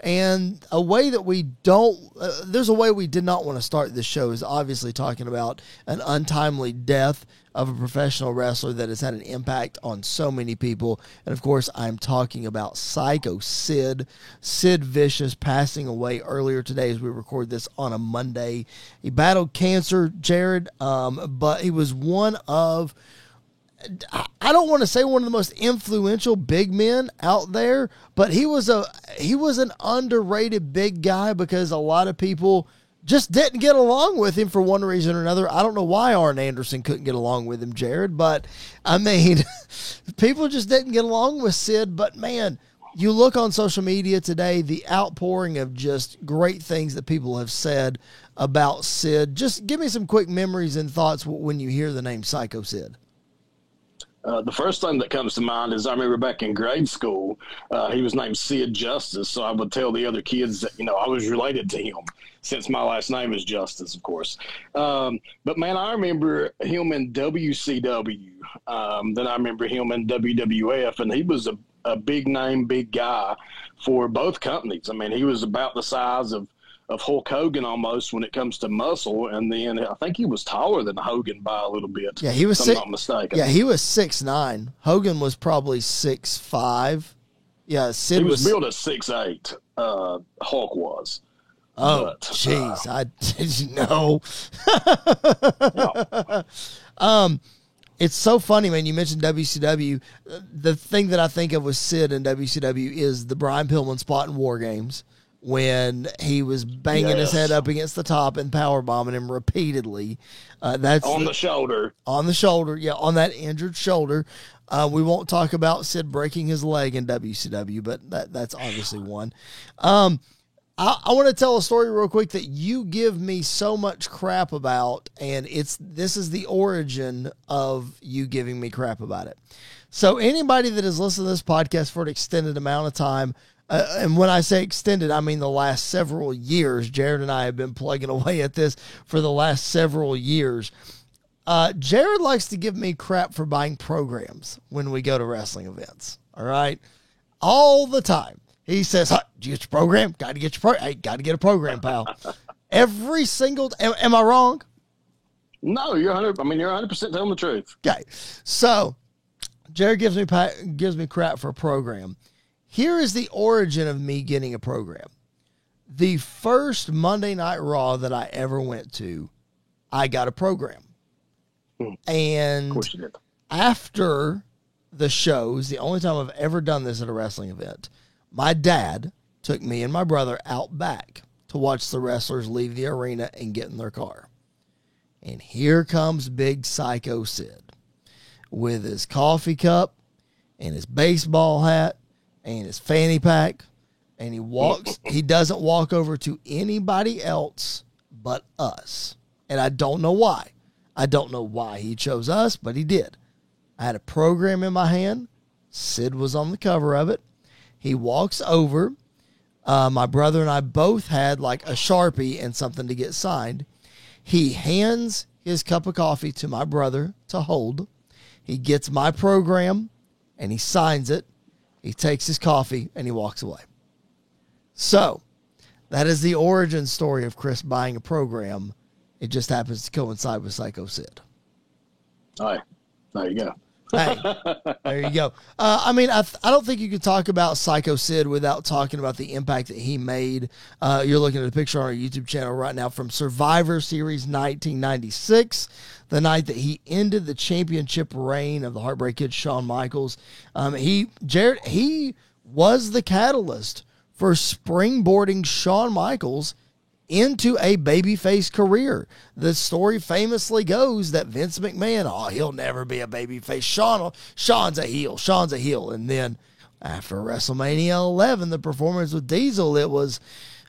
And a way that we don't, there's a way we did not want to start this show is obviously talking about an untimely death of a professional wrestler that has had an impact on so many people. And of course, I'm talking about Psycho Sid Vicious, passing away earlier today as we record this on a Monday. He battled cancer, Jared, but he was one of, I don't want to say one of the most influential big men out there, but he was an underrated big guy because a lot of people just didn't get along with him for one reason or another. I don't know why Arn Anderson couldn't get along with him, Jared, but I mean, people just didn't get along with Sid. But man, you look on social media today, the outpouring of just great things that people have said about Sid. Just give me some quick memories and thoughts when you hear the name Psycho Sid. The first thing that comes to mind is I remember back in grade school, he was named Sid Justice. So I would tell the other kids that, I was related to him since my last name is Justice, of course. But man, I remember him in WCW. Then I remember him in WWF, and he was a big name, big guy for both companies. I mean, he was about the size of Hulk Hogan almost when it comes to muscle, and then I think he was taller than Hogan by a little bit. Yeah, he was. If I'm not mistaken. Yeah, he was 6'9". Hogan was probably 6'5". Yeah, Sid was billed at 6'8". Hulk was. Oh, jeez, I didn't know. It's so funny, man. You mentioned WCW. The thing that I think of with Sid in WCW is the Brian Pillman spot in War Games, when he was banging his head up against the top and powerbombing him repeatedly. That's on the shoulder. On the shoulder, yeah, on that injured shoulder. We won't talk about Sid breaking his leg in WCW, but that's obviously one. I want to tell a story real quick that you give me so much crap about, and this is the origin of you giving me crap about it. So anybody that has listened to this podcast for an extended amount of time, and when I say extended, I mean the last several years. Jared and I have been plugging away at this for the last several years. Jared likes to give me crap for buying programs when we go to wrestling events. All right? All the time. He says, did you get your program? Got to get your program. Hey, got to get a program, pal. Every single am I wrong? No, you're 100% telling the truth. Okay. So Jared gives me crap for a program. Here is the origin of me getting a program. The first Monday Night Raw that I ever went to, I got a program. And of course you did. After the shows, the only time I've ever done this at a wrestling event, my dad took me and my brother out back to watch the wrestlers leave the arena and get in their car. And here comes Big Psycho Sid with his coffee cup and his baseball hat and his fanny pack, and he doesn't walk over to anybody else but us. And I don't know why. I don't know why he chose us, but he did. I had a program in my hand. Sid was on the cover of it. He walks over. My brother and I both had like a Sharpie and something to get signed. He hands his cup of coffee to my brother to hold. He gets my program and he signs it. He takes his coffee and he walks away. So that is the origin story of Chris buying a program. It just happens to coincide with Psycho Sid. All right. There you go. Hey, there you go. I don't think you could talk about Psycho Sid without talking about the impact that he made. You're looking at a picture on our YouTube channel right now from Survivor Series 1996, the night that he ended the championship reign of the Heartbreak Kid, Shawn Michaels. He was the catalyst for springboarding Shawn Michaels into a babyface career. The story famously goes that Vince McMahon, he'll never be a babyface. Shawn's a heel. And then after WrestleMania 11, the performance with Diesel, it was,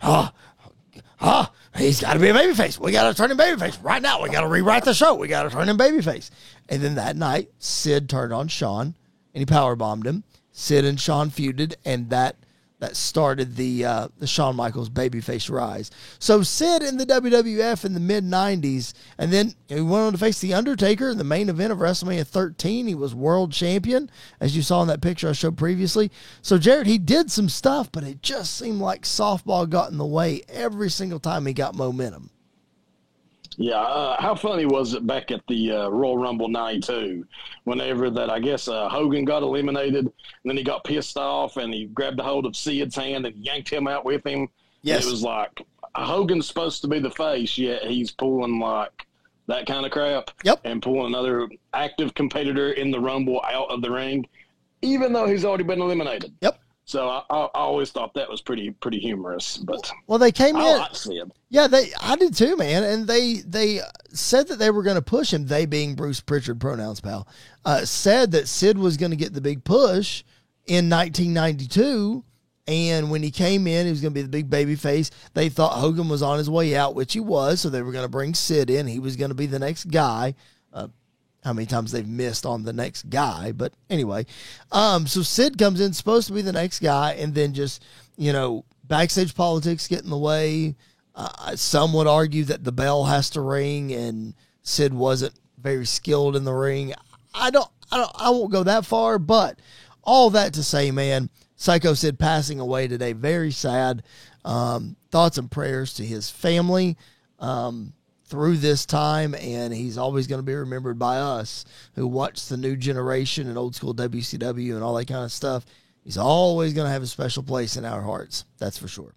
he's got to be a babyface. We got to turn him babyface right now. We got to rewrite the show. We got to turn him babyface. And then that night, Sid turned on Shawn and he powerbombed him. Sid and Shawn feuded, and that that started the Shawn Michaels babyface rise. So Sid in the WWF in the mid-90s, and then he went on to face The Undertaker in the main event of WrestleMania 13. He was world champion, as you saw in that picture I showed previously. So, Jared, he did some stuff, but it just seemed like softball got in the way every single time he got momentum. Yeah, how funny was it back at the Royal Rumble 92 whenever that, I guess, Hogan got eliminated, and then he got pissed off, and he grabbed a hold of Sid's hand and yanked him out with him. Yes. It was like, Hogan's supposed to be the face, yet he's pulling, like, that kind of crap. Yep. And pulling another active competitor in the Rumble out of the ring, even though he's already been eliminated. Yep. So I always thought that was pretty humorous. But well, they came in. Like Sid. Yeah, I did too, man. And they said that they were going to push him. They being Bruce Pritchard, pronouns pal, said that Sid was going to get the big push in 1992. And when he came in, he was going to be the big baby face. They thought Hogan was on his way out, which he was. So they were going to bring Sid in. He was going to be the next guy. How many times they've missed on the next guy. But anyway, so Sid comes in, supposed to be the next guy, and then just, backstage politics get in the way. Some would argue that the bell has to ring, and Sid wasn't very skilled in the ring. I won't go that far, but all that to say, man, Psycho Sid passing away today, very sad. Thoughts and prayers to his family. Through this time, and he's always going to be remembered by us who watch the new generation and old school WCW and all that kind of stuff. He's always going to have a special place in our hearts. That's for sure.